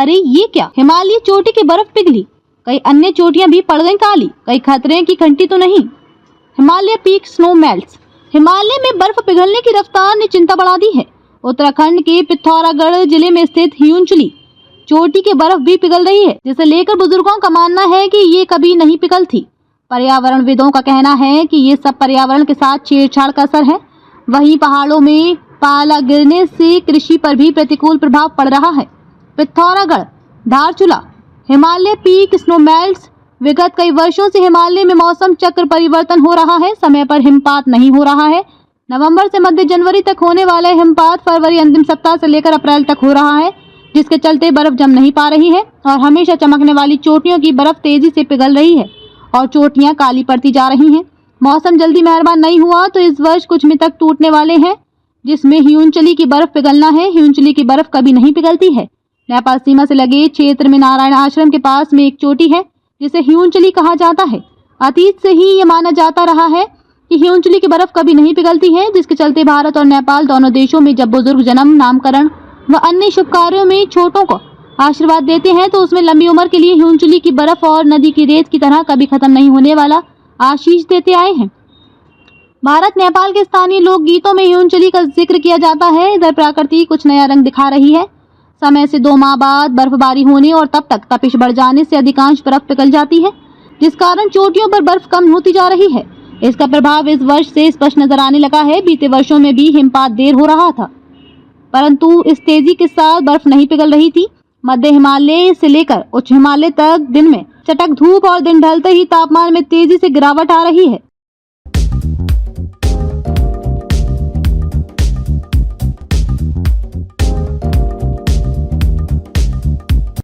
अरे ये क्या, हिमालय चोटी की बर्फ पिघली, कई अन्य चोटियां भी पड़ गईं काली, कई खतरे की घंटी तो नहीं। Himalaya peak snow melts. Himalaya में बर्फ पिघलने की रफ्तार ने चिंता बढ़ा दी है। उत्तराखंड के पिथौरागढ़ जिले में स्थित हियुंचली चोटी की बर्फ भी पिघल रही है, जिसे लेकर बुजुर्गों का मानना है कि ये कभी नहीं पिघल थी। पर्यावरणविदों का कहना है कि ये सब पर्यावरण के साथ छेड़छाड़ का असर है। वहीं पहाड़ों में पाला गिरने से कृषि पर भी प्रतिकूल प्रभाव पड़ रहा है। पिथौरागढ़, धारचूला, हिमालय पीक स्नोमेल्ट्स। विगत कई वर्षों से हिमालय में मौसम चक्र परिवर्तन हो रहा है, समय पर हिमपात नहीं हो रहा है। नवंबर से मध्य जनवरी तक होने वाले हिमपात फरवरी अंतिम सप्ताह से लेकर अप्रैल तक हो रहा है, जिसके चलते बर्फ जम नहीं पा रही है और हमेशा चमकने वाली चोटियों की बर्फ तेजी से पिघल रही है और चोटियां काली पड़ती जा रही हैं। मौसम जल्दी मेहरबान नहीं हुआ तो इस वर्ष कुछ मितक टूटने वाले हैं, जिसमें हियुंचली की बर्फ पिघलना है। हियुंचली की बर्फ कभी नहीं पिघलती है। नेपाल सीमा से लगे क्षेत्र में नारायण आश्रम के पास में एक चोटी है जिसे हियुंचली कहा जाता है। अतीत से ही ये माना जाता रहा है कि हियुंचली की बर्फ कभी नहीं पिघलती है, जिसके चलते भारत और नेपाल दोनों देशों में जब बुजुर्ग जन्म, नामकरण व अन्य शुभ कार्यों में छोटों को आशीर्वाद देते हैं तो उसमें लंबी उम्र के लिए हियुंचली की बर्फ और नदी की रेत की तरह कभी खत्म नहीं होने वाला आशीष देते आए हैं। भारत नेपाल के स्थानीय लोक गीतों में हियुंचली का जिक्र किया जाता है। इधर प्रकृति कुछ नया रंग दिखा रही है। समय से 2 माह बाद बर्फबारी होने और तब तक तपिश बढ़ जाने से अधिकांश बर्फ पिघल जाती है, जिस कारण चोटियों पर बर्फ कम होती जा रही है। इसका प्रभाव इस वर्ष से स्पष्ट नजर आने लगा है। बीते वर्षों में भी हिमपात देर हो रहा था, परंतु इस तेजी के साथ बर्फ नहीं पिघल रही थी। मध्य हिमालय से लेकर उच्च हिमालय तक दिन में चटक धूप और दिन ढलते ही तापमान में तेजी से गिरावट आ रही है।